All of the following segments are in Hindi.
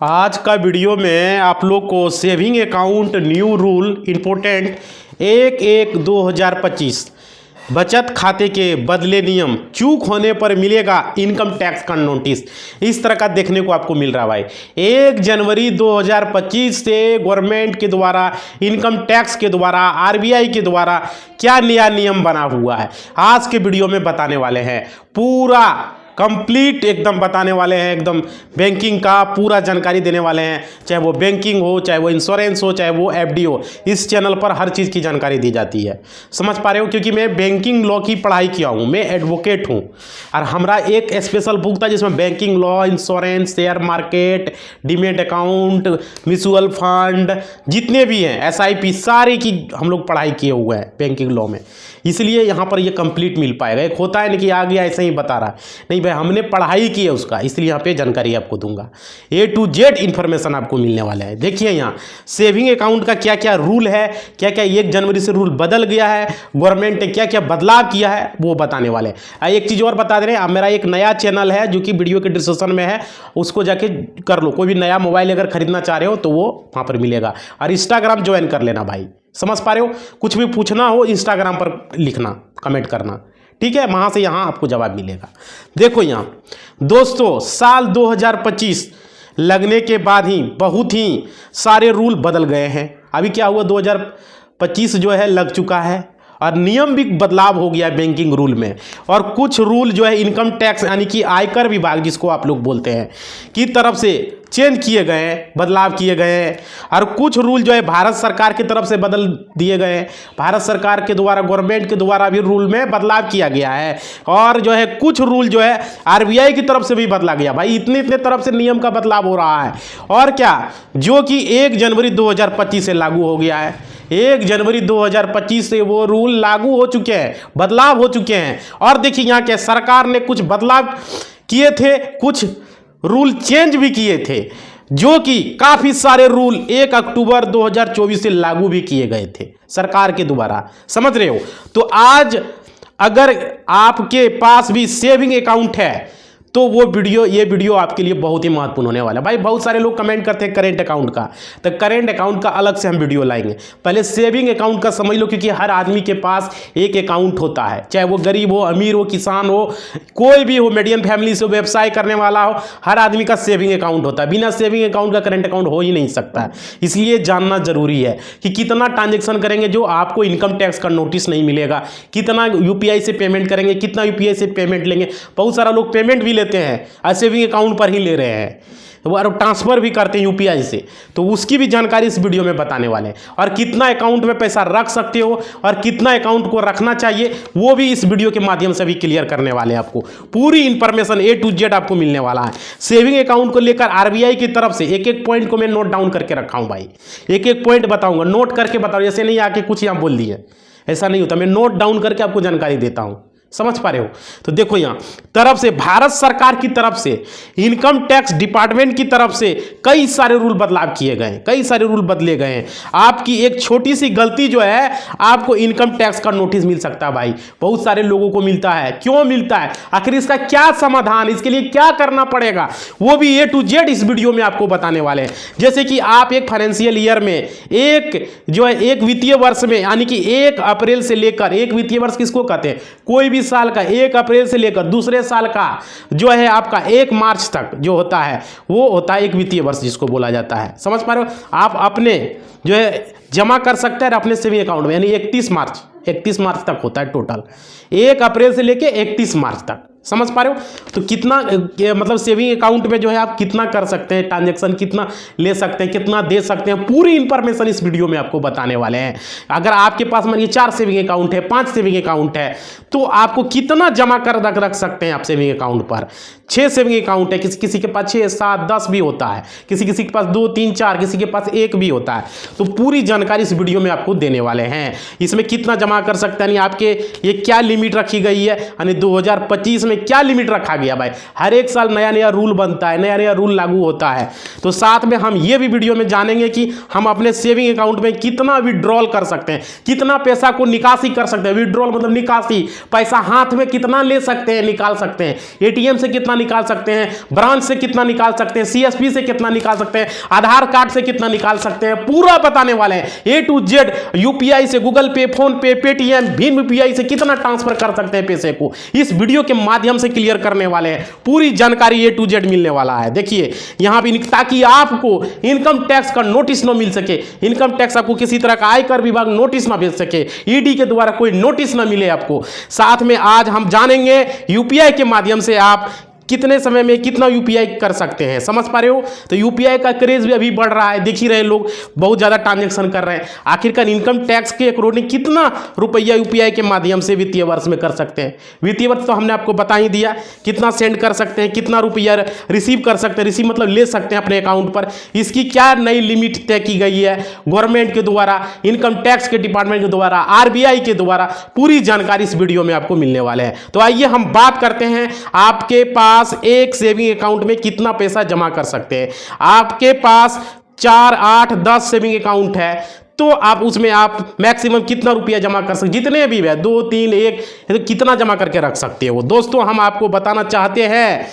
आज का वीडियो में आप लोग को saving account new rule important 1/1/2025 बचत खाते के बदले नियम चूक होने पर मिलेगा इनकम टैक्स का नोटिस, इस तरह का देखने को आपको मिल रहा है भाई। 1 जनवरी 2025 से गवर्नमेंट के द्वारा इनकम टैक्स के द्वारा आरबीआई के द्वारा क्या नया नियम बना हुआ है आज के वीडियो में बताने वाले हैं। पूरा कंप्लीट एकदम बताने वाले हैं, एकदम बैंकिंग का पूरा जानकारी देने वाले हैं। चाहे वो बैंकिंग हो, चाहे वो इंश्योरेंस हो, चाहे वो एफडी हो, इस चैनल पर हर चीज़ की जानकारी दी जाती है। समझ पा रहे हो, क्योंकि मैं बैंकिंग लॉ की पढ़ाई किया हूँ, मैं एडवोकेट हूँ और हमारा एक स्पेशल बुक था जिसमें banking law, insurance, share market, demat account, mutual fund, जितने भी हैं एसआईपी, सारी की हम लोग पढ़ाई किए हुए हैं बैंकिंग लॉ में, इसलिए यहाँ पर ये कंप्लीट मिल पाएगा। एक होता है ना कि आ गया ऐसे ही बता रहा, नहीं भाई हमने पढ़ाई की है उसका, इसलिए यहाँ पे जानकारी आपको दूंगा। A to Z इन्फॉर्मेशन आपको मिलने वाला है। देखिए यहाँ सेविंग अकाउंट का क्या क्या रूल है, क्या क्या 1 जनवरी से रूल बदल गया है, गवर्नमेंट ने क्या क्या बदलाव किया है वो बताने वाले। एक चीज़ और बता दे रहे हैं, मेरा एक नया चैनल है जो कि वीडियो के डिस्क्रिप्शन में है, उसको जाके कर लो। कोई भी नया मोबाइल अगर खरीदना चाह रहे हो तो वो वहाँ पर मिलेगा, और इंस्टाग्राम ज्वाइन कर लेना भाई। समझ पा रहे हो, कुछ भी पूछना हो इंस्टाग्राम पर लिखना, कमेंट करना, ठीक है, वहाँ से यहाँ आपको जवाब मिलेगा। देखो यहाँ दोस्तों, साल 2025 लगने के बाद ही बहुत ही सारे रूल बदल गए हैं। अभी क्या हुआ, 2025 जो है लग चुका है और नियम भी बदलाव हो गया है बैंकिंग रूल में, और कुछ रूल जो है इनकम टैक्स यानी कि आयकर विभाग जिसको आप लोग बोलते हैं की तरफ से चेंज किए गए हैं, बदलाव किए गए हैं, और कुछ रूल जो है भारत सरकार की तरफ से बदल दिए गए हैं। भारत सरकार के द्वारा, गवर्नमेंट के द्वारा भी रूल में बदलाव किया गया है, और जो है कुछ रूल जो है आरबीआई की तरफ से भी बदला गया। भाई इतने तरफ से नियम का बदलाव हो रहा है, और क्या जो कि 1 जनवरी 2025 से लागू हो गया है। 1 जनवरी 2025 से वो रूल लागू हो चुके हैं, बदलाव हो चुके हैं। और देखिए यहाँ के सरकार ने कुछ बदलाव किए थे, कुछ रूल चेंज भी किए थे, जो कि काफी सारे रूल 1 अक्टूबर 2024 से लागू भी किए गए थे सरकार के द्वारा। समझ रहे हो, तो आज अगर आपके पास भी सेविंग अकाउंट है तो वो ये वीडियो आपके लिए बहुत ही महत्वपूर्ण होने वाला है। भाई बहुत सारे लोग कमेंट करते हैं करेंट अकाउंट का, तो करेंट अकाउंट का अलग से हम वीडियो लाएंगे। पहले सेविंग अकाउंट का समझ लो, क्योंकि हर आदमी के पास एक अकाउंट होता है, चाहे वो गरीब हो, अमीर हो, किसान हो, कोई भी हो, मीडियम फैमिली से, व्यवसाय करने वाला हो, हर आदमी का सेविंग अकाउंट होता है। बिना सेविंग अकाउंट का करेंट अकाउंट हो ही नहीं सकता है। इसलिए जानना जरूरी है कि कितना ट्रांजेक्शन करेंगे जो आपको इनकम टैक्स का नोटिस नहीं मिलेगा, कितना यूपीआई से पेमेंट करेंगे, कितना यूपीआई से पेमेंट लेंगे। बहुत सारा लोग पेमेंट भी लेते हैं और सेविंग अकाउंट पर ही ले रहे हैं, और ट्रांसफर भी करते हैं यूपीआई से, तो उसकी भी जानकारी इस वीडियो में बताने वाले हैं। और कितना अकाउंट में पैसा रख सकते हो और कितना अकाउंट को रखना चाहिए वो भी इस वीडियो के माध्यम से भी क्लियर करने वाले हैं। आपको पूरी इंफॉर्मेशन A to Z आपको मिलने वाला है। सेविंग अकाउंट को लेकर आरबीआई की तरफ से एक एक पॉइंट को मैं नोट डाउन करके रखा हूं भाई, एक एक पॉइंट बताऊंगा, नोट करके बताऊँ, जैसे नहीं आके कुछ यहाँ बोल दिए, ऐसा नहीं होता। मैं नोट डाउन करके आपको जानकारी देता हूँ। समझ पा रहे हो, तो देखो यहाँ तरफ से भारत सरकार की तरफ से, इनकम टैक्स डिपार्टमेंट की तरफ से कई सारे रूल बदलाव किए गए हैं, कई सारे रूल बदले गए हैं। आपकी एक छोटी सी गलती जो है आपको इनकम टैक्स का नोटिस मिल सकता है भाई, बहुत सारे लोगों को मिलता है। क्यों मिलता है, आखिर इसका क्या समाधान, इसके लिए क्या करना पड़ेगा, वो भी A to Z इस वीडियो में आपको बताने वाले हैं। जैसे कि आप एक फाइनेंशियल ईयर में एक वित्तीय वर्ष में, यानी कि 1 अप्रैल से लेकर, एक वित्तीय वर्ष किसको कहते हैं, कोई भी साल का 1 अप्रैल से लेकर दूसरे साल का जो है आपका 1 मार्च तक जो होता है वो होता है एक वित्तीय वर्ष जिसको बोला जाता है। समझ पा रहे हो, आप अपने जो है जमा कर सकते हैं अपने सेविंग अकाउंट में, यानी 31 मार्च तक होता है टोटल, 1 अप्रैल से लेकर 31 मार्च तक। समझ पा रहे हो, तो कितना मतलब सेविंग अकाउंट में जो है आप कितना कर सकते हैं, ट्रांजैक्शन कितना ले सकते हैं, कितना दे सकते हैं, पूरी इंफॉर्मेशन इस वीडियो में आपको बताने वाले हैं। अगर आपके पास मानिए 4 सेविंग अकाउंट है, 5 सेविंग अकाउंट है, तो आपको कितना जमा कर रख सकते हैं आप सेविंग अकाउंट पर। 6 सेविंग अकाउंट है, किसी के पास 6, 7, 10 भी होता है, किसी के पास 2, 3, 4, किसी के पास 1 भी होता है। तो पूरी जानकारी इस वीडियो में आपको देने वाले हैं। इसमें कितना जमा कर सकते हैं, आपके ये क्या लिमिट रखी गई है, यानी 2025 में क्या लिमिट रखा गया भाई। हर एक साल नया नया रूल बनता है, नया नया रूल लागू होता है। तो साथ में हम ये भी वीडियो में जानेंगे कि हम अपने सेविंग अकाउंट में कितना विड्रॉल कर सकते हैं, कितना पैसा को निकासी कर सकते हैं। विड्रॉल मतलब निकासी, पैसा हाथ में कितना ले सकते हैं, निकाल सकते हैं, एटीएम से कितना निकाल सकते हैं, ब्रांच से कितना निकाल सकते हैं, सीएसपी से कितना निकाल सकते हैं, आधार कार्ड से कितना निकाल सकते हैं, पूरा बताने वाले हैं ए टू जेड। यूपीआई से, गूगल पे, फोन पे, पेटीएम, भीम यूपीआई से कितना ट्रांसफर कर सकते हैं पैसे को, इस वीडियो के माध्यम से क्लियर करने वाले हैं। पूरी जानकारी ए टू जेड मिलने वाला है। देखिए यहां भी, ताकि आपको इनकम टैक्स का नोटिस न मिल सके, इनकम टैक्स आपको किसी तरह का आयकर विभाग नोटिस ना भेज सके, ईडी के द्वारा कोई नोटिस ना मिले आपको। साथ में आज हम जानेंगे यूपीआई के माध्यम से आप कितने समय में कितना यूपीआई कर सकते हैं। समझ पा रहे हो? तो यूपीआई का क्रेज भी अभी बढ़ रहा है, देख ही रहे लोग बहुत ज़्यादा ट्रांजैक्शन कर रहे हैं। आखिरकार इनकम टैक्स के अकॉर्डिंग कितना रुपया यूपीआई के माध्यम से वित्तीय वर्ष में कर सकते हैं। वित्तीय वर्ष तो हमने आपको बता ही दिया, कितना सेंड कर सकते हैं, कितना रुपया रिसीव कर सकते हैं, रिसीव मतलब ले सकते हैं अपने अकाउंट पर। इसकी क्या नई लिमिट तय की गई है गवर्नमेंट के द्वारा, इनकम टैक्स के डिपार्टमेंट के द्वारा, आरबीआई के द्वारा, पूरी जानकारी इस वीडियो में आपको मिलने वाले हैं। तो आइए हम बात करते हैं आपके पास एक सेविंग अकाउंट में कितना पैसा जमा कर सकते हैं। आपके पास 4, 8, 10 सेविंग अकाउंट है तो आप उसमें आप मैक्सिमम कितना रुपया जमा कर सकते, जितने भी है 2, 3, 1, तो कितना जमा करके रख सकते हो। दोस्तों हम आपको बताना चाहते हैं,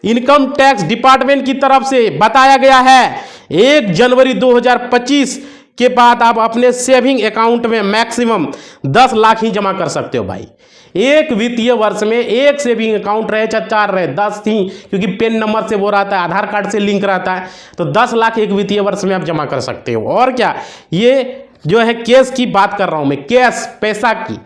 इनकम टैक्स डिपार्टमेंट की तरफ से बताया गया है 1 जनवरी 2025 के बाद आप अपने सेविंग अकाउंट में मैक्सिमम 10 लाख ही जमा कर सकते हो भाई। एक वित्तीय वर्ष में एक सेविंग अकाउंट रहे चाहे 4 रहे, 10 ही, क्योंकि पेन नंबर से वो रहता है, आधार कार्ड से लिंक रहता है, तो 10 लाख एक वित्तीय वर्ष में आप जमा कर सकते हो। और क्या, ये जो है कैश की बात कर रहा हूं मैं, कैश पैसा की,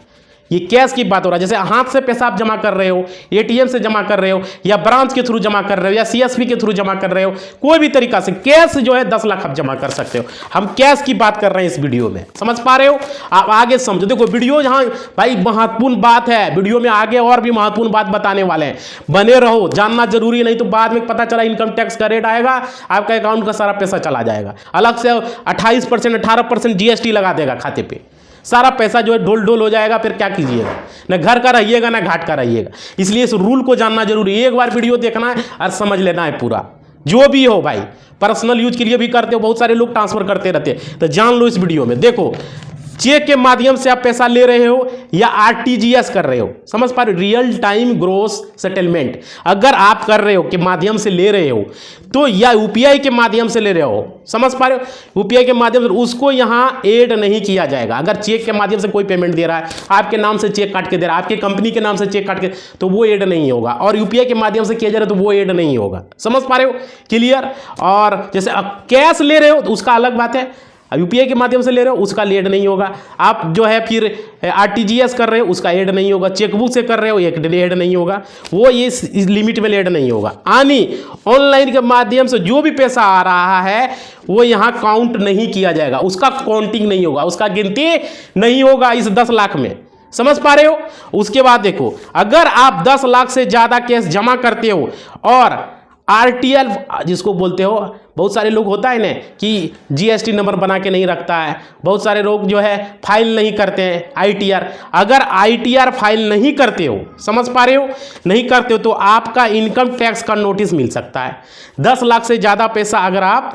ये कैश की बात हो रहा है। जैसे हाथ से पैसा आप जमा कर रहे हो, एटीएम से जमा कर रहे हो, या ब्रांच के थ्रू जमा कर रहे हो, या सीएसपी के थ्रू जमा कर रहे हो, कोई भी तरीका से कैश जो है 10 लाख आप जमा कर सकते हो। हम कैश की बात कर रहे हैं इस वीडियो में, समझ पा रहे हो? आप आगे समझो। देखो वीडियो जहां भाई महत्वपूर्ण बात है, वीडियो में आगे और भी महत्वपूर्ण बात बताने वाले हैं, बने रहो, जानना जरूरी है, नहीं तो बाद में पता चला इनकम टैक्स का रेट आएगा, आपका अकाउंट का सारा पैसा चला जाएगा, अलग से 28%, 18% जीएसटी लगा देगा खाते पे, सारा पैसा जो है ढोल ढोल हो जाएगा। फिर क्या कीजिएगा, ना घर का रहिएगा ना घाट का रहिएगा। इसलिए इस रूल को जानना जरूरी है, एक बार वीडियो देखना है और समझ लेना है पूरा, जो भी हो भाई। पर्सनल यूज के लिए भी करते हो, बहुत सारे लोग ट्रांसफर करते रहते हैं, तो जान लो इस वीडियो में। देखो चेक के माध्यम से आप पैसा ले रहे हो या आरटीजीएस कर रहे हो, समझ पा रहे हो, रियल टाइम ग्रोस सेटलमेंट अगर आप कर रहे हो के माध्यम से ले रहे हो तो, या यूपीआई के माध्यम से ले रहे हो, समझ पा रहे हो, यूपीआई के माध्यम से, उसको यहां ऐड नहीं किया जाएगा। अगर चेक के माध्यम से कोई पेमेंट दे रहा है, आपके नाम से चेक काट के दे रहा है, आपके कंपनी के नाम से चेक काट के, तो वो ऐड नहीं होगा। और यूपीआई के माध्यम से किया जा रहा है तो वो ऐड नहीं होगा, समझ पा रहे हो, क्लियर। और जैसे कैश ले रहे हो तो उसका अलग बात है, यूपीआई के माध्यम से ले रहे हो उसका ऐड नहीं होगा। आप जो है फिर आरटीजीएस कर रहे हो उसका ऐड नहीं होगा, चेकबुक से कर रहे हो एक ऐड नहीं होगा, वो ये इस लिमिट में ऐड नहीं होगा। यानी ऑनलाइन के माध्यम से जो भी पैसा आ रहा है वो यहाँ काउंट नहीं किया जाएगा, उसका काउंटिंग नहीं होगा, उसका गिनती नहीं होगा इस 10 लाख में, समझ पा रहे हो। उसके बाद देखो, अगर आप 10 लाख से ज़्यादा कैश जमा करते हो और आरटीएल जिसको बोलते हो, बहुत सारे लोग होता है ना कि जीएसटी नंबर बना के नहीं रखता है, बहुत सारे लोग जो है फाइल नहीं करते हैं आईटीआर। अगर आईटीआर फाइल नहीं करते हो, समझ पा रहे हो, नहीं करते हो तो आपका इनकम टैक्स का नोटिस मिल सकता है। 10 लाख से ज़्यादा पैसा अगर आप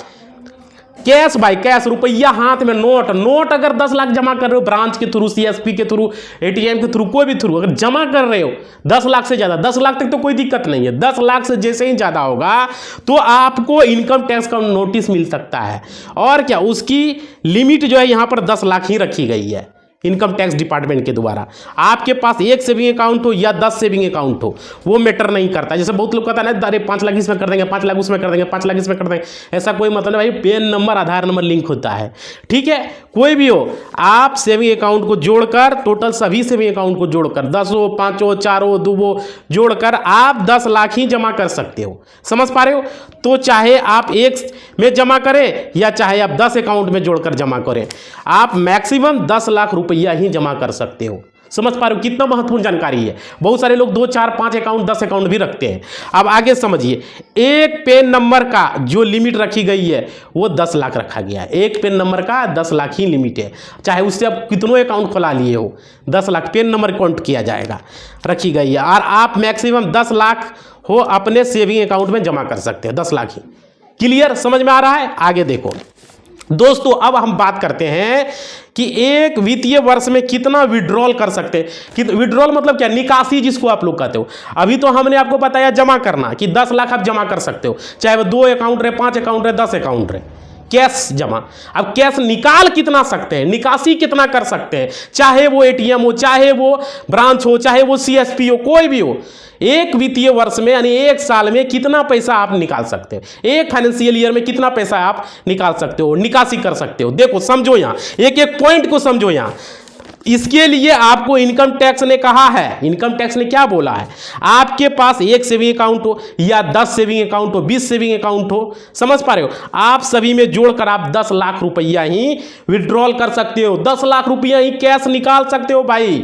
कैश बाय कैश, रुपया हाथ में, नोट अगर 10 लाख जमा कर रहे हो ब्रांच के थ्रू, सीएसपी के थ्रू, एटीएम के थ्रू, कोई भी थ्रू अगर जमा कर रहे हो 10 लाख से ज़्यादा, 10 लाख तक तो कोई दिक्कत नहीं है, 10 लाख से जैसे ही ज़्यादा होगा तो आपको इनकम टैक्स का नोटिस मिल सकता है। और क्या, उसकी लिमिट जो है यहाँ पर 10 लाख ही रखी गई है इनकम टैक्स डिपार्टमेंट के द्वारा। आपके पास एक सेविंग अकाउंट हो या 10 सेविंग अकाउंट हो, वो मैटर नहीं करता। जैसे बहुत लोग कहता है ना, अरे 5 लाख इसमें कर देंगे, 5 लाख उसमें कर देंगे, 5 लाख इसमें कर देंगे, ऐसा कोई मतलब नहीं भाई। पेन नंबर, आधार नंबर लिंक होता है, ठीक है, कोई भी हो, आप सेविंग अकाउंट को जोड़कर, टोटल सभी सेविंग अकाउंट को जोड़कर 10 हो, 5 हो, 4 हो, 2 हो, जोड़कर आप 10 लाख ही जमा कर सकते हो, समझ पा रहे हो। तो चाहे आप एक में जमा करें या चाहे आप 10 अकाउंट में जोड़कर जमा करें, आप मैक्सिमम 10 लाख रुपया ही जमा कर सकते हो, समझ पा रहे हो कितना महत्वपूर्ण जानकारी है। बहुत सारे लोग 2, 4, 5 अकाउंट 10 अकाउंट भी रखते हैं। अब आगे समझिए, एक पेन नंबर का जो लिमिट रखी गई है वो 10 लाख रखा गया है। एक पेन नंबर का 10 लाख ही लिमिट है, चाहे उससे आप कितनों अकाउंट खोला लिए हो, 10 लाख पेन नंबर काउंट किया जाएगा, रखी गई है। और आप मैक्सिमम 10 लाख हो अपने सेविंग अकाउंट में जमा कर सकते हैं, 10 लाख ही। क्लियर, समझ में आ रहा है। आगे देखो दोस्तों, अब हम बात करते हैं कि एक वित्तीय वर्ष में कितना विड्रॉल कर सकते हैं। कि विड्रॉल मतलब क्या, निकासी जिसको आप लोग कहते हो। अभी तो हमने आपको बताया जमा करना, कि 10 लाख आप जमा कर सकते हो, चाहे वो 2 अकाउंट रहे, 5 अकाउंट रहे, 10 अकाउंट रहे, कैश जमा। अब कैश निकाल कितना सकते हैं, निकासी कितना कर सकते हैं, चाहे वो एटीएम हो, चाहे वो ब्रांच हो, चाहे वो सीएसपी हो, कोई भी हो। एक वित्तीय वर्ष में यानी एक साल में कितना पैसा आप निकाल सकते हो, एक फाइनेंशियल ईयर में कितना पैसा आप निकाल सकते हो, निकासी कर सकते हो। देखो समझो, यहां एक एक पॉइंट को समझो। यहां इसके लिए आपको इनकम टैक्स ने कहा है, इनकम टैक्स ने क्या बोला है, आपके पास एक सेविंग अकाउंट हो या 10 सेविंग अकाउंट हो, 20 सेविंग अकाउंट हो, समझ पा रहे हो, आप सभी में जोड़कर आप 10 लाख रुपया ही विड्रॉल कर सकते हो, 10 लाख रुपया ही कैश निकाल सकते हो भाई।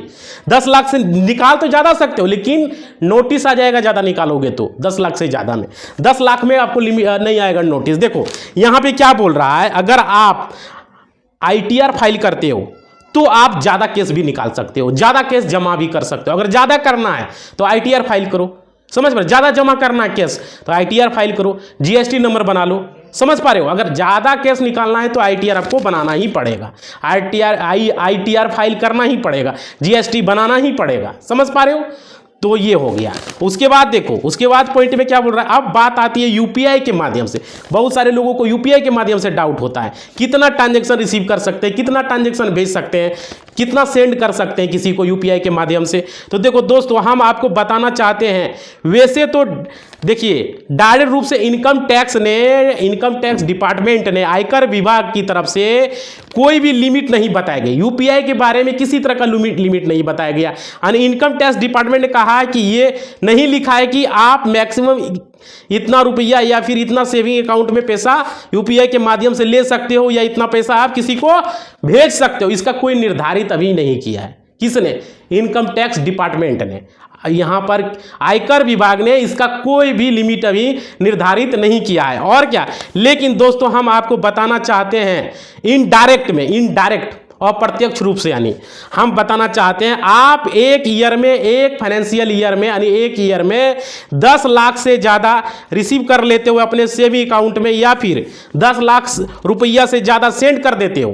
10 लाख से निकाल तो ज्यादा सकते हो, लेकिन नोटिस आ जाएगा ज्यादा निकालोगे तो। 10 लाख से ज्यादा में, 10 लाख में आपको लिमिट नहीं आएगा नोटिस। देखो यहां पे क्या बोल रहा है, अगर आप आईटीआर फाइल करते हो तो आप ज्यादा केस भी निकाल सकते हो, ज्यादा केस जमा भी कर सकते हो। अगर ज्यादा करना है तो आईटीआर फाइल करो, समझ पा रहे हो, ज्यादा जमा करना है केस तो आईटीआर फाइल करो, जीएसटी नंबर बना लो, समझ पा रहे हो। अगर ज्यादा केस निकालना है तो आईटीआर आपको बनाना ही पड़ेगा, आईटीआर फाइल करना ही पड़ेगा, जीएसटी बनाना ही पड़ेगा, समझ पा रहे हो। तो ये हो गया। उसके बाद देखो, उसके बाद पॉइंट में क्या बोल रहा है, अब बात आती है यूपीआई के माध्यम से। बहुत सारे लोगों को यूपीआई के माध्यम से डाउट होता है, कितना ट्रांजैक्शन रिसीव कर सकते हैं, कितना ट्रांजैक्शन भेज सकते हैं, कितना सेंड कर सकते हैं किसी को यूपीआई के माध्यम से। तो देखो दोस्तों, हम आपको बताना चाहते हैं, वैसे तो देखिए डायरेक्ट रूप से इनकम टैक्स डिपार्टमेंट ने, आयकर विभाग की तरफ से कोई भी लिमिट नहीं बताया गया, यूपीआई के बारे में किसी तरह का लिमिट नहीं बताया गया। यानी इनकम टैक्स डिपार्टमेंट ने कहा है कि ये नहीं लिखा है कि आप मैक्सिमम इतना रुपया या फिर इतना सेविंग अकाउंट में पैसा यूपीआई के माध्यम से ले सकते हो, या इतना पैसा आप किसी को भेज सकते हो। इसका कोई निर्धारित अभी नहीं किया है, किसने, इनकम टैक्स डिपार्टमेंट ने। यहां पर आयकर विभाग ने इसका कोई भी लिमिट अभी निर्धारित नहीं किया है। और क्या, लेकिन दोस्तों हम आपको बताना चाहते हैं इनडायरेक्ट और प्रत्यक्ष रूप से, यानी हम बताना चाहते हैं, आप एक ईयर में, एक फाइनेंशियल ईयर में, यानी एक ईयर में 10 लाख से ज़्यादा रिसीव कर लेते हो अपने सेविंग अकाउंट में, या फिर 10 लाख रुपया से ज़्यादा सेंड कर देते हो,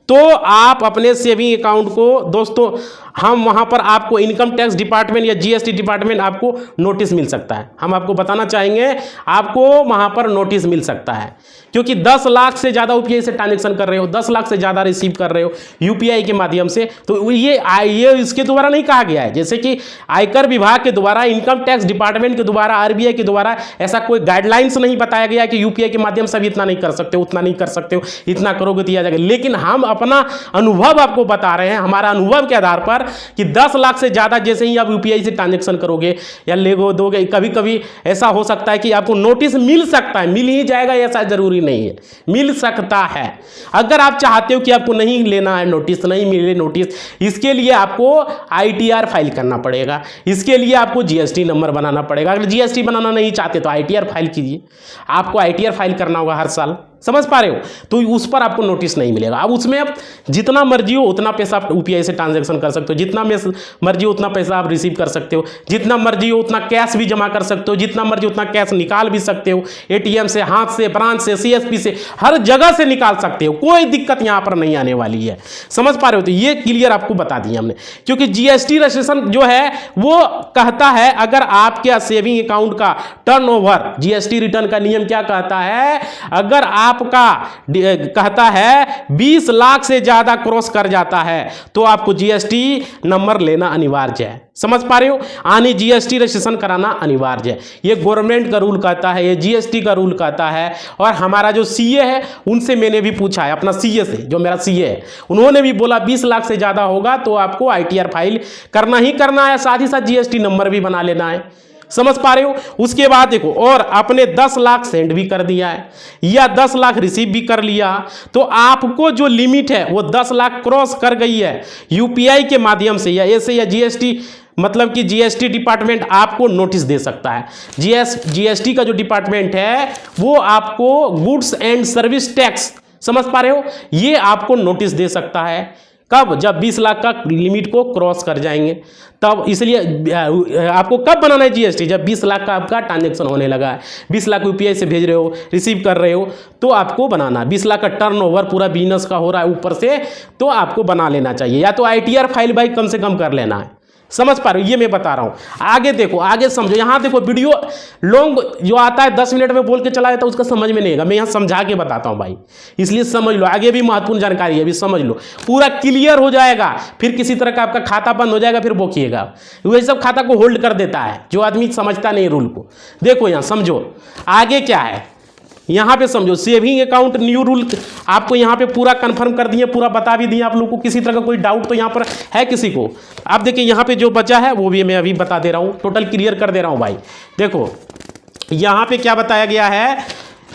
तो आप अपने सेविंग अकाउंट को दोस्तों, हम वहां पर आपको इनकम टैक्स डिपार्टमेंट या जीएसटी डिपार्टमेंट आपको नोटिस मिल सकता है। हम आपको बताना चाहेंगे, आपको वहां पर नोटिस मिल सकता है, क्योंकि 10 लाख से ज़्यादा यूपीआई से ट्रांजेक्शन कर रहे हो, 10 लाख से ज़्यादा रिसीव कर रहे हो यूपीआई के माध्यम से, तो ये इसके द्वारा नहीं कहा गया है। जैसे कि आयकर विभाग के द्वारा, इनकम टैक्स डिपार्टमेंट के द्वारा, आरबीआई के द्वारा ऐसा कोई गाइडलाइंस नहीं बताया गया कि यूपीआई के माध्यम से भी इतना नहीं कर सकते हो, उतना नहीं कर सकते हो, इतना करोगे तो दिया जाएगा। लेकिन हम अपना अनुभव आपको बता रहे हैं, हमारा अनुभव के आधार पर, कि 10 लाख से ज़्यादा जैसे ही आप यूपीआई से ट्रांजेक्शन करोगे या लेगो दोगे, कभी कभी ऐसा हो सकता है कि आपको नोटिस मिल सकता है, मिल ही जाएगा ऐसा जरूरी नहीं है, मिल सकता है। अगर आप चाहते हो कि आपको नहीं लेना है नोटिस, नहीं मिले नोटिस, इसके लिए आपको आईटीआर फाइल करना पड़ेगा, इसके लिए आपको जीएसटी नंबर बनाना पड़ेगा। अगर जीएसटी बनाना नहीं चाहते तो आईटीआर फाइल कीजिए, आपको आईटीआर फाइल करना होगा हर साल, समझ पा रहे हो। तो उस पर आपको नोटिस नहीं मिलेगा। अब उसमें आप जितना मर्जी हो उतना पैसा आप यूपीआई से ट्रांजैक्शन कर सकते हो, जितना मर्जी हो उतना पैसा आप रिसीव कर सकते हो, जितना मर्जी हो उतना कैश भी जमा कर सकते हो, जितना मर्जी उतना कैश निकाल भी सकते हो, एटीएम से, हाथ से, ब्रांच से, सीएसपी से, हर जगह से निकाल सकते हो, कोई दिक्कत यहाँ पर नहीं आने वाली है, समझ पा रहे हो। तो ये क्लियर आपको बता दिया हमने, क्योंकि जीएसटी रजिस्ट्रेशन जो है वो कहता है, अगर आपके सेविंग अकाउंट का टर्नओवर, जीएसटी रिटर्न का नियम क्या कहता है, अगर आपका कहता है 20 लाख से ज्यादा क्रॉस कर जाता है तो आपको जीएसटी नंबर लेना अनिवार्य है, समझ पा रहे हो, यानी जीएसटी रजिस्ट्रेशन कराना अनिवार्य है। ये गवर्नमेंट का रूल कहता है, ये जीएसटी का रूल कहता है। और हमारा जो सीए है उनसे मैंने भी पूछा है, अपना सीए से, जो मेरा सीए है, उन्होंने भी बोला 20 लाख से ज्यादा होगा तो आपको आईटीआर फाइल करना ही करना है, साथ ही साथ जीएसटी नंबर भी बना लेना है। समझ पा रहे हो। उसके बाद देखो, और आपने 10 लाख सेंड भी कर दिया है या 10 लाख रिसीव भी कर लिया, तो आपको जो लिमिट है वो 10 लाख क्रॉस कर गई है यूपीआई के माध्यम से, या ऐसे या जीएसटी, मतलब कि जीएसटी डिपार्टमेंट आपको नोटिस दे सकता है। जीएसटी का जो डिपार्टमेंट है वो आपको गुड्स एंड सर्विस टैक्स, समझ पा रहे हो, ये आपको नोटिस दे सकता है। कब? जब 20 लाख का लिमिट को क्रॉस कर जाएंगे तब। इसलिए आपको कब बनाना है जीएसटी? जब 20 लाख का आपका ट्रांजैक्शन होने लगा है, 20 लाख यूपीआई से भेज रहे हो, रिसीव कर रहे हो, तो आपको बनाना। 20 लाख का टर्नओवर पूरा बिजनेस का हो रहा है ऊपर से, तो आपको बना लेना चाहिए, या तो आईटीआर फाइल भाई कम से कम कर लेना है। समझ पा रहे हो, ये मैं बता रहा हूं। आगे देखो, आगे समझो। यहां देखो वीडियो लॉन्ग जो आता है 10 मिनट में बोल के चला जाता है, उसका समझ में नहीं आएगा, मैं यहां समझा के बताता हूं भाई, इसलिए समझ लो। आगे भी महत्वपूर्ण जानकारी है, अभी समझ लो, पूरा क्लियर हो जाएगा। फिर किसी तरह का आपका खाता बंद हो जाएगा, फिर बोकिएगा। वही सब खाता को होल्ड कर देता है जो आदमी समझता नहीं रूल को। देखो यहां समझो आगे क्या है, यहाँ पे समझो। सेविंग अकाउंट न्यू रूल आपको यहाँ पे पूरा कंफर्म कर दिए, पूरा बता भी दिए आप लोगों को। किसी तरह का कोई डाउट तो यहाँ पर है किसी को? आप देखिए यहाँ पे जो बचा है वो भी मैं अभी बता दे रहा हूँ, टोटल क्लियर कर दे रहा हूँ भाई। देखो यहाँ पे क्या बताया गया है,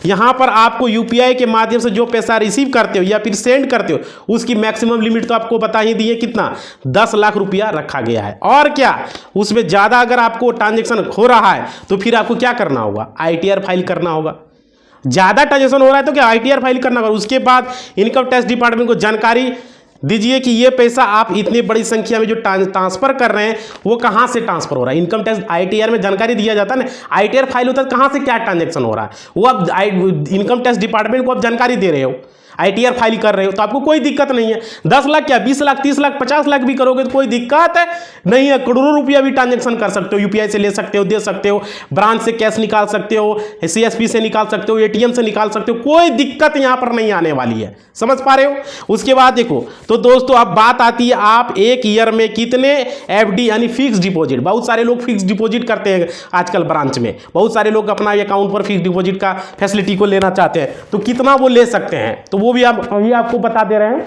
यहाँ पर आपको यूपीआई के माध्यम से जो पैसा रिसीव करते हो या फिर सेंड करते हो, उसकी मैक्सिमम लिमिट तो आपको बता ही दी है, कितना? 10 लाख रुपया रखा गया है। और क्या, उसमें ज़्यादा अगर आपको ट्रांजेक्शन हो रहा है तो फिर आपको क्या करना होगा? आईटीआर फाइल करना होगा। ज़्यादा ट्रांजेक्शन हो रहा है तो क्या आईटीआर फाइल करना होगा। उसके बाद इनकम टैक्स डिपार्टमेंट को जानकारी दीजिए कि ये पैसा आप इतनी बड़ी संख्या में जो ट्रांसफर कर रहे हैं वो कहाँ से ट्रांसफर हो रहा है। इनकम टैक्स आईटीआर में जानकारी दिया जाता है ना, आईटीआर फाइल होता है कहाँ से क्या ट्रांजैक्शन हो रहा है, वो आप इनकम टैक्स डिपार्टमेंट को आप जानकारी दे रहे हो, आईटीआर फाइल कर रहे हो, तो आपको कोई दिक्कत नहीं है। 10 लाख क्या 20 लाख 30 लाख 50 लाख भी करोगे तो कोई दिक्कत नहीं है। करोड़ों रुपया भी ट्रांजैक्शन कर सकते हो, यूपीआई से ले सकते हो, दे सकते हो, ब्रांच से कैश निकाल सकते हो, सीएसपी से निकाल सकते हो, एटीएम से निकाल सकते हो, कोई दिक्कत यहाँ पर नहीं आने वाली है। समझ पा रहे हो। उसके बाद देखो तो दोस्तों अब बात आती है, आप एक ईयर में कितने एफडी यानी फिक्स डिपॉजिट, बहुत सारे लोग फिक्स डिपॉजिट करते हैं आजकल ब्रांच में, बहुत सारे लोग अपना अकाउंट पर फिक्स डिपॉजिट का फैसिलिटी को लेना चाहते हैं, तो कितना वो ले सकते हैं, तो वो भी आप अभी आपको बता दे रहे हैं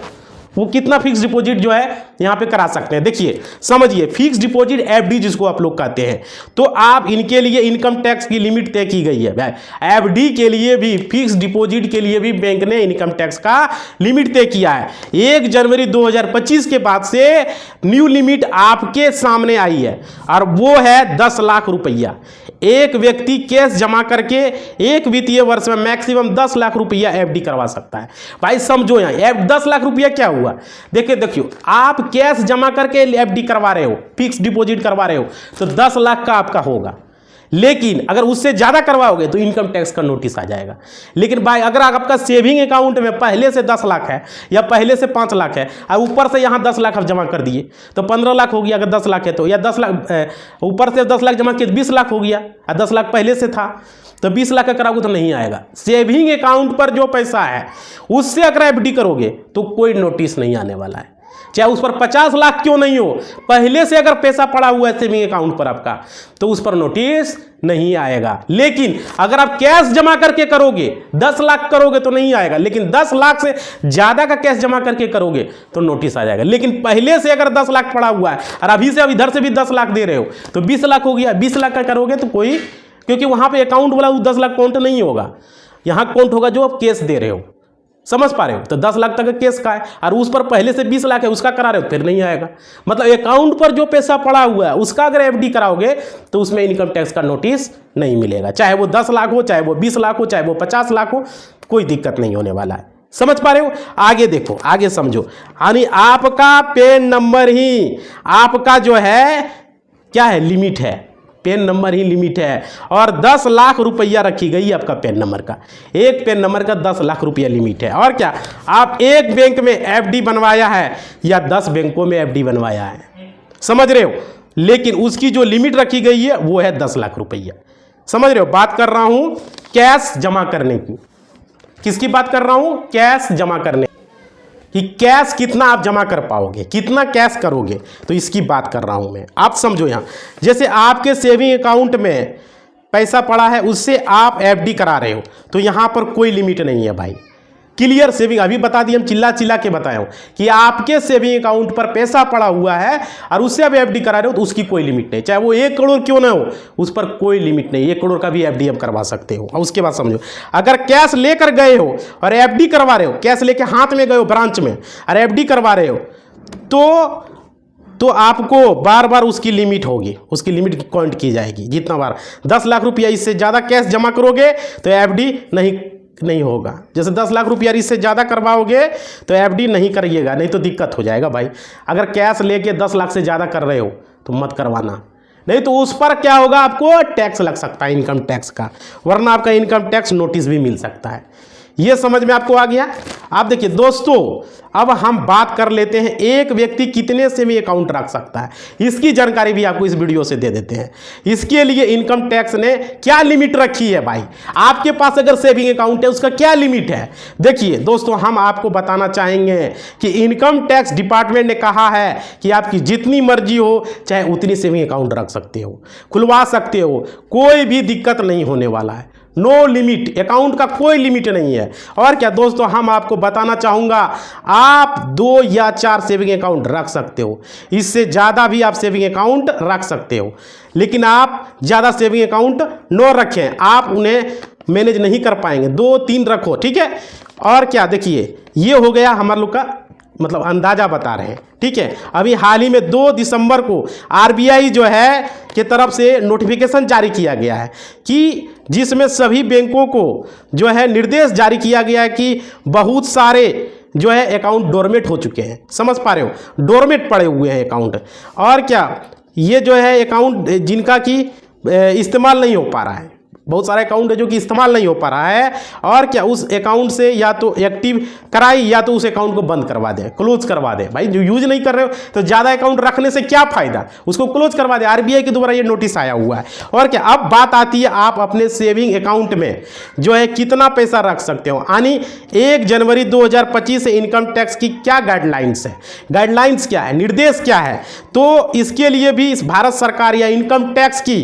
वो कितना फिक्स डिपॉजिट जो है यहाँ पे करा सकते हैं। देखिए समझिए, फिक्स डिपॉजिट एफडी जिसको आप लोग कहते हैं, तो आप इनके लिए इनकम टैक्स की लिमिट तय की गई है। एफडी के लिए भी, फिक्स डिपॉजिट के लिए भी बैंक ने इनकम टैक्स का लिमिट तय किया है। 1 जनवरी 2025 के बाद से न्यू लिमिट आपके सामने आई है और वो है 10 लाख रुपया। एक व्यक्ति कैश जमा करके एक वित्तीय वर्ष में मैक्सिमम 10 लाख रुपया एफडी करवा सकता है। भाई समझो यहाँ 10 लाख रुपया क्या हुआ, देखियो आप कैश जमा करके एफडी करवा रहे हो, फिक्स डिपॉजिट करवा रहे हो, तो 10 लाख का आपका होगा। लेकिन अगर उससे ज़्यादा करवाओगे तो इनकम टैक्स का नोटिस आ जाएगा। लेकिन भाई अगर आपका सेविंग अकाउंट में पहले से 10 लाख है या पहले से 5 लाख है और ऊपर से यहाँ 10 लाख आप जमा कर दिए तो 15 लाख हो गया। अगर 10 लाख है तो, या 10 लाख ऊपर से 10 लाख जमा किए 20 लाख हो गया, और 10 लाख पहले से था तो 20 लाख का कराओगे तो नहीं आएगा। सेविंग अकाउंट पर जो पैसा है उससे अगर एफडी करोगे तो कोई नोटिस नहीं आने वाला है, चाहे उस पर 50 लाख क्यों नहीं हो। पहले से अगर पैसा पड़ा हुआ है सेविंग अकाउंट पर आपका तो उस पर नोटिस नहीं आएगा। लेकिन अगर आप कैश जमा करके करोगे, 10 लाख करोगे तो नहीं आएगा, लेकिन 10 लाख से ज़्यादा का कैश जमा करके करोगे तो नोटिस आ जाएगा। लेकिन पहले से अगर 10 लाख पड़ा हुआ है और अभी से अब इधर से भी 10 लाख दे रहे हो तो 20 लाख हो गया। 20 लाख का करोगे तो कोई, क्योंकि वहाँ पर अकाउंट वाला 10 लाख काउंट नहीं होगा, यहाँ काउंट होगा जो आप कैश दे रहे हो। समझ पा रहे हो। तो 10 लाख तक का केस का है और उस पर पहले से 20 लाख है उसका करा रहे हो फिर नहीं आएगा। मतलब अकाउंट पर जो पैसा पड़ा हुआ है उसका अगर एफडी कराओगे तो उसमें इनकम टैक्स का नोटिस नहीं मिलेगा, चाहे वो 10 लाख हो, चाहे वो 20 लाख हो, चाहे वो 50 लाख हो, कोई दिक्कत नहीं होने वाला है। समझ पा रहे हो। आगे देखो, आगे समझो, यानी आपका पैन नंबर ही आपका जो है क्या है, लिमिट है, पैन नंबर ही लिमिट है। और 10 लाख रुपया रखी गई है आपका पैन नंबर का, एक पैन नंबर का 10 लाख रुपया लिमिट है। और क्या आप एक बैंक में एफडी बनवाया है या 10 बैंकों में एफडी बनवाया है, समझ रहे हो, लेकिन उसकी जो लिमिट रखी गई है वो है 10 लाख रुपया। समझ रहे हो। बात कर रहा हूं कैश जमा करने की। किसकी बात कर रहा हूं, कैश जमा करने कि कैश कितना आप जमा कर पाओगे, कितना कैश करोगे, तो इसकी बात कर रहा हूं मैं। आप समझो यहाँ, जैसे आपके सेविंग अकाउंट में पैसा पड़ा है उससे आप एफडी करा रहे हो तो यहाँ पर कोई लिमिट नहीं है भाई। क्लियर सेविंग, अभी बता दिए हम, चिल्ला चिल्ला के बताया हूं कि आपके सेविंग अकाउंट पर पैसा पड़ा हुआ है और उससे आप एफडी करा रहे हो तो उसकी कोई लिमिट नहीं, चाहे वो 1 करोड़ क्यों ना हो, उस पर कोई लिमिट नहीं, 1 करोड़ का भी एफडी आप करवा सकते हो। और उसके बाद समझो, अगर कैश लेकर गए हो और एफडी करवा रहे हो, कैश लेके हाथ में गए हो ब्रांच में और एफडी करवा रहे हो तो आपको बार बार उसकी लिमिट होगी, उसकी लिमिट काउंट की जाएगी। जितना बार 10 लाख रुपया इससे ज़्यादा कैश जमा करोगे तो एफडी नहीं होगा। जैसे 10 लाख रुपया इससे ज़्यादा करवाओगे तो एफडी नहीं करिएगा, नहीं तो दिक्कत हो जाएगा भाई। अगर कैश लेके 10 लाख से ज़्यादा कर रहे हो तो मत करवाना, नहीं तो उस पर क्या होगा, आपको टैक्स लग सकता है, इनकम टैक्स का, वरना आपका इनकम टैक्स नोटिस भी मिल सकता है। ये समझ में आपको आ गया। आप देखिए दोस्तों, अब हम बात कर लेते हैं एक व्यक्ति कितने सेविंग अकाउंट रख सकता है, इसकी जानकारी भी आपको इस वीडियो से दे देते हैं। इसके लिए इनकम टैक्स ने क्या लिमिट रखी है भाई, आपके पास अगर सेविंग अकाउंट है उसका क्या लिमिट है। देखिए दोस्तों, हम आपको बताना चाहेंगे कि इनकम टैक्स डिपार्टमेंट ने कहा है कि आपकी जितनी मर्जी हो चाहे उतनी सेविंग अकाउंट रख सकते हो, खुलवा सकते हो, कोई भी दिक्कत नहीं होने वाला है। नो लिमिट, अकाउंट का कोई लिमिट नहीं है। और क्या दोस्तों, हम आपको बताना चाहूँगा, आप 2 या 4 सेविंग अकाउंट रख सकते हो, इससे ज़्यादा भी आप सेविंग अकाउंट रख सकते हो, लेकिन आप ज़्यादा सेविंग अकाउंट न रखें, आप उन्हें मैनेज नहीं कर पाएंगे। 2-3 रखो, ठीक है। और क्या, देखिए ये हो गया हमारे लोग का मतलब अंदाजा बता रहे हैं, ठीक है। अभी हाल ही में 2 दिसंबर को आरबीआई जो है के तरफ से नोटिफिकेशन जारी किया गया है कि जिसमें सभी बैंकों को जो है निर्देश जारी किया गया है कि बहुत सारे जो है अकाउंट डोरमेट हो चुके हैं, समझ पा रहे हो, डोरमेट पड़े हुए हैं अकाउंट। और क्या, ये जो है अकाउंट जिनका कि इस्तेमाल नहीं हो पा रहा है, बहुत सारे अकाउंट है जो कि इस्तेमाल नहीं हो पा रहा है। और क्या, उस अकाउंट से या तो एक्टिव कराई या तो उस अकाउंट को बंद करवा दे, क्लोज करवा दे। भाई जो यूज नहीं कर रहे हो तो ज़्यादा अकाउंट रखने से क्या फ़ायदा, उसको क्लोज करवा दे। आरबीआई के द्वारा ये नोटिस आया हुआ है। और क्या, अब बात आती है आप अपने सेविंग अकाउंट में जो है कितना पैसा रख सकते हो। यानी 1 जनवरी 2025 से इनकम टैक्स की क्या गाइडलाइंस है, गाइडलाइंस क्या है, निर्देश क्या है, तो इसके लिए भी इस भारत सरकार या इनकम टैक्स की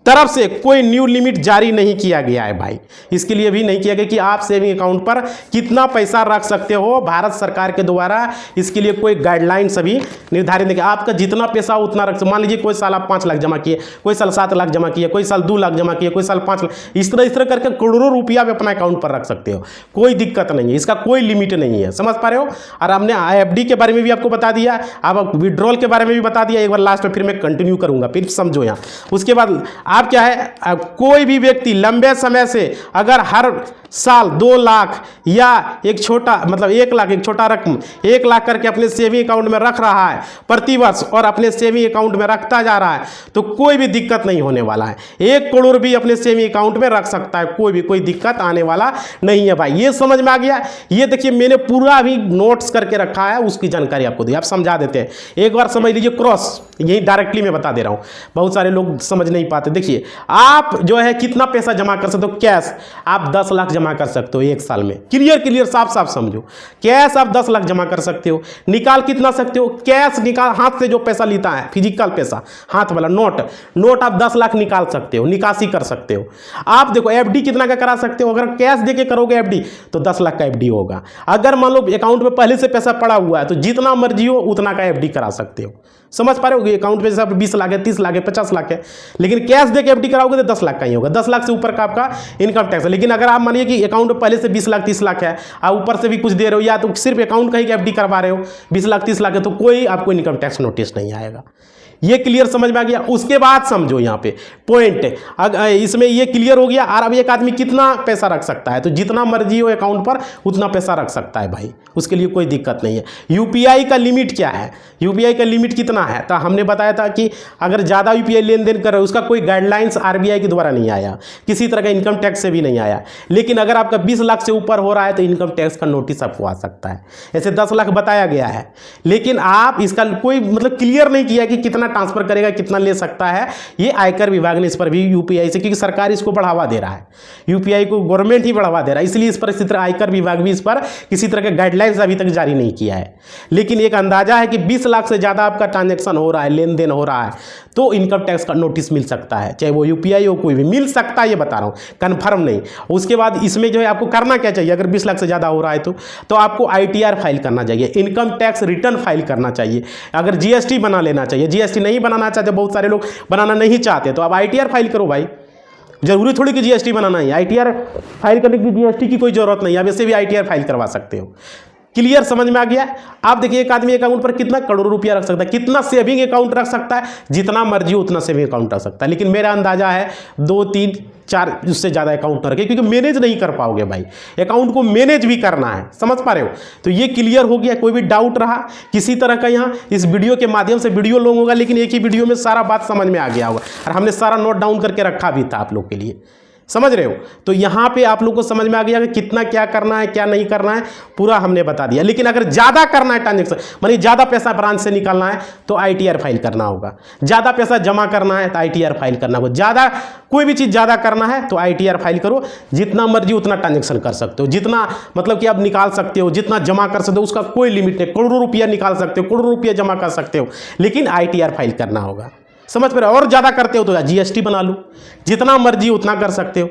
तरफ से कोई न्यू लिमिट जारी नहीं किया गया है भाई। इसके लिए भी नहीं किया गया कि आप सेविंग अकाउंट पर कितना पैसा रख सकते हो। भारत सरकार के द्वारा इसके लिए कोई गाइडलाइंस अभी निर्धारित नहीं, आपका जितना पैसा उतना रख सकते। मान लीजिए कोई साल आप 5 लाख जमा किए, कोई साल 7 लाख जमा किए, कोई साल 2 लाख जमा किए, कोई साल 5 लाख, इस तरह करके करोड़ों रुपया आप अपना अकाउंट पर रख सकते हो, कोई दिक्कत नहीं है, इसका कोई लिमिट नहीं है, समझ पा रहे हो। और हमने एफडी के बारे में भी आपको बता दिया, अब विड्रॉल के बारे में भी बता दिया, एक बार लास्ट में फिर मैं कंटिन्यू करूंगा, फिर समझो यहाँ। उसके बाद आप क्या है, कोई भी व्यक्ति लंबे समय से अगर हर साल 2 लाख या एक छोटा मतलब 1 लाख, एक छोटा रकम 1 लाख करके अपने सेविंग अकाउंट में रख रहा है प्रति वर्ष और अपने सेविंग अकाउंट में रखता जा रहा है तो कोई भी दिक्कत नहीं होने वाला है। 1 करोड़ भी अपने सेविंग अकाउंट में रख सकता है, कोई दिक्कत आने वाला नहीं है भाई। ये समझ में आ गया। ये देखिए मैंने पूरा अभी नोट्स करके रखा है, उसकी जानकारी आपको दी, आप समझा देते हैं। एक बार समझ लीजिए, क्रॉस यही डायरेक्टली मैं बता दे रहा हूँ, बहुत सारे लोग समझ नहीं पाते। देखिए आप जो है कितना पैसा जमा कर सकते हो, कैश आप 10 लाख जमा कर सकते हो 1 साल में, क्लियर साफ समझो। कैश आप 10 लाख जमा कर सकते हो। निकाल कितना सकते हो, कैश निकाल, हाथ से जो पैसा लेता है फिजिकल पैसा, हाथ वाला नोट आप 10 लाख निकाल सकते हो, निकासी कर सकते हो। आप देखो एफडी कितना का करा सकते हो, अगर कैश देके करोगे एफडी तो 10 लाख का एफडी होगा। अगर मान लो अकाउंट में पहले से पैसा पड़ा हुआ है तो जितना मर्जी हो उतना का एफडी करा सकते हो, समझ पा रहे हो। अकाउंट में जैसे 20 लाख है, 30 लाख है, 50 लाख है, लेकिन कैश देके एफडी कराओगे तो 10 लाख का ही होगा। 10 लाख से ऊपर का आपका इनकम टैक्स है। लेकिन अगर आप मानिए कि अकाउंट में पहले से 20 लाख 30 लाख है, आप ऊपर से भी कुछ दे रहे हो या तो सिर्फ अकाउंट का ही एफडी करवा रहे हो 20 लाख 30 लाख है, तो कोई आपको इनकम टैक्स नोटिस नहीं आएगा। ये क्लियर समझ में आ गया। उसके बाद समझो यहाँ पे पॉइंट, इसमें ये क्लियर हो गया। और अब एक आदमी कितना पैसा रख सकता है, तो जितना मर्जी हो अकाउंट पर उतना पैसा रख सकता है भाई, उसके लिए कोई दिक्कत नहीं है। यूपीआई का लिमिट क्या है, यूपीआई का लिमिट कितना है, तो हमने बताया था कि अगर ज़्यादा यूपीआई लेन देन कर रहे हो उसका कोई गाइडलाइंस आरबीआई के द्वारा नहीं आया, किसी तरह का इनकम टैक्स से भी नहीं आया। लेकिन अगर आपका 20 लाख से ऊपर हो रहा है तो इनकम टैक्स का नोटिस आपको आ सकता है। ऐसे 10 लाख बताया गया है, लेकिन आप इसका कोई मतलब क्लियर नहीं किया कि कितना ट्रांसफर करेगा, कितना ले सकता है, ये आयकर विभाग ने इस पर भी यूपीआई से, क्योंकि सरकार इसको बढ़ावा दे रहा है, यूपीआई को गवर्नमेंट ही बढ़ावा दे रहा है, इसलिए इस पर इसी तरह आयकर विभाग भी इस पर किसी तरह के गाइडलाइंस अभी तक जारी नहीं किया है। लेकिन एक अंदाजा है कि 20 लाख से ज़्यादा आपका ट्रांजैक्शन हो रहा है, लेन देन हो रहा है, तो इनकम टैक्स का नोटिस मिल सकता है, चाहे वो यूपीआई हो, कोई भी मिल सकता है, ये बता रहा हूँ, कन्फर्म नहीं। उसके बाद इसमें जो है आपको करना क्या चाहिए, अगर 20 लाख से ज़्यादा हो रहा है तो आपको आईटीआर फाइल करना चाहिए, इनकम टैक्स रिटर्न फाइल करना चाहिए, अगर जीएसटी बना लेना चाहिए। जीएसटी नहीं बनाना चाहते, बहुत सारे लोग बनाना नहीं चाहते, तो आप आईटीआर फाइल करो भाई, जरूरी थोड़ी कि जीएसटी बनाना है, आईटीआर फाइल करने की जीएसटी की कोई जरूरत नहीं है, आप ऐसे भी आईटीआर फाइल करवा सकते हो। क्लियर, समझ में आ गया। आप देखिए एक आदमी अकाउंट पर कितना करोड़ों रुपया रख सकता है, कितना सेविंग अकाउंट रख सकता है, जितना मर्जी उतना सेविंग अकाउंट रख सकता है। लेकिन मेरा अंदाजा है 2, 3, 4 उससे ज़्यादा अकाउंट न रखे, क्योंकि मैनेज नहीं कर पाओगे भाई, अकाउंट को मैनेज भी करना है, समझ पा रहे हो। तो ये क्लियर हो गया। कोई भी डाउट रहा किसी तरह का यहाँ इस वीडियो के माध्यम से, वीडियो लॉन्ग होगा लेकिन एक ही वीडियो में सारा बात समझ में आ गया होगा, और हमने सारा नोट डाउन करके रखा भी था आप लोग के लिए, समझ रहे हो। तो यहाँ पे आप लोग को समझ में आ गया कि कितना क्या करना है, क्या नहीं करना है, पूरा हमने बता दिया। लेकिन अगर ज़्यादा करना है ट्रांजेक्शन, मानी ज़्यादा पैसा ब्रांच से निकालना है तो आईटीआर फाइल करना होगा, ज़्यादा पैसा जमा करना है तो आईटीआर फाइल करना होगा, ज़्यादा कोई भी चीज़ ज़्यादा करना है तो आईटीआर फाइल करो। जितना मर्जी उतना ट्रांजेक्शन कर सकते हो, जितना मतलब कि आप निकाल सकते हो, जितना जमा कर सकते हो, उसका कोई लिमिट नहीं। करोड़ों रुपया निकाल सकते हो, करोड़ों रुपया जमा कर सकते हो, लेकिन आईटीआर फाइल करना होगा, समझ पा रहे हो। और ज़्यादा करते हो तो जीएसटी बना लो, जितना मर्जी उतना कर सकते हो,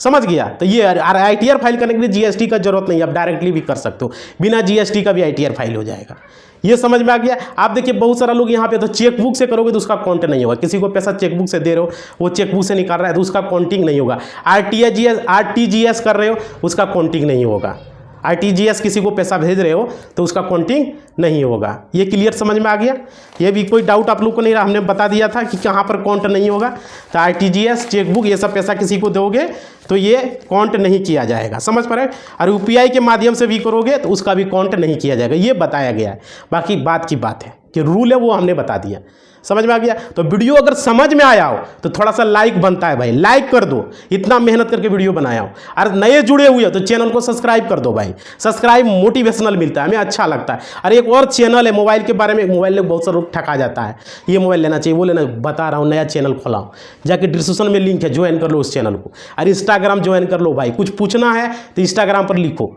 समझ गया। तो ये आईटीआर फाइल करने के लिए जीएसटी का जरूरत नहीं है, आप डायरेक्टली भी कर सकते हो, बिना जीएसटी का भी आईटीआर फाइल हो जाएगा। ये समझ में आ गया। आप देखिए बहुत सारा लोग यहाँ पे तो चेकबुक से करोगे तो उसका काउंट नहीं होगा, किसी को पैसा चेकबुक से दे रहे हो, वो चेकबुक से निकाल रहा है तो उसका काउंटिंग नहीं होगा। आरटीजीएस कर रहे हो उसका काउंटिंग नहीं होगा, आरटीजीएस किसी को पैसा भेज रहे हो तो उसका काउंटिंग नहीं होगा। ये क्लियर समझ में आ गया। ये भी कोई डाउट आप लोग को नहीं रहा, हमने बता दिया था कि कहाँ पर काउंट नहीं होगा। तो आरटीजीएस, चेकबुक, ये सब पैसा किसी को दोगे तो ये काउंट नहीं किया जाएगा, समझ पा रहे हैं। और यूपीआई के माध्यम से भी करोगे तो उसका भी काउंट नहीं किया जाएगा, ये बताया गया है। बाकी बात की बात है कि रूल है वो हमने बता दिया, समझ में आ गया। तो वीडियो अगर समझ में आया हो तो थोड़ा सा लाइक बनता है भाई, लाइक कर दो, इतना मेहनत करके वीडियो बनाया हो। और नए जुड़े हुए हो तो चैनल को सब्सक्राइब कर दो भाई, सब्सक्राइब मोटिवेशनल मिलता है, हमें अच्छा लगता है। और एक और चैनल है मोबाइल के बारे में, मोबाइल में बहुत सारे लोग ठका जाता है, ये मोबाइल लेना चाहिए, वो लेना, बता रहा हूँ, नया चैनल खोला हूँ, जाके डिस्क्रिप्शन में लिंक है, ज्वाइन कर लो उस चैनल को। और इंस्टाग्राम ज्वाइन कर लो भाई, कुछ पूछना है तो इंस्टाग्राम पर लिखो,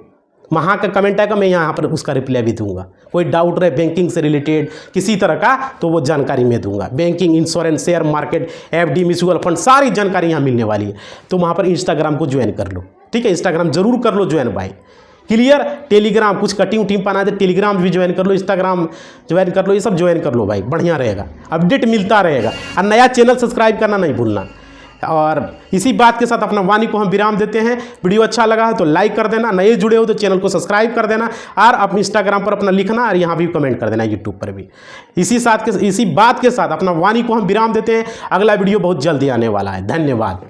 वहाँ का कमेंट आएगा, मैं यहाँ पर उसका रिप्लाई भी दूंगा। कोई डाउट रहे बैंकिंग से रिलेटेड किसी तरह का तो वो जानकारी मैं दूंगा, banking, insurance, share market, FD, mutual fund, सारी जानकारी यहाँ मिलने वाली है। तो वहाँ पर इंस्टाग्राम को ज्वाइन कर लो, ठीक है, इंस्टाग्राम जरूर कर लो ज्वाइन भाई, क्लियर। टेलीग्राम कुछ कटिंग उटिंग पाना है, टेलीग्राम भी ज्वाइन कर लो, इंस्टाग्राम ज्वाइन कर लो, ये सब ज्वाइन कर लो भाई, बढ़िया रहेगा, अपडेट मिलता रहेगा। और नया चैनल सब्सक्राइब करना नहीं भूलना। और इसी बात के साथ अपना वाणी को हम विराम देते हैं। वीडियो अच्छा लगा है तो लाइक कर देना, नए जुड़े हो तो चैनल को सब्सक्राइब कर देना, और अपने इंस्टाग्राम पर अपना लिखना और यहाँ भी कमेंट कर देना, यूट्यूब पर भी। इसी बात के साथ अपना वाणी को हम विराम देते हैं। अगला वीडियो बहुत जल्दी आने वाला है। धन्यवाद।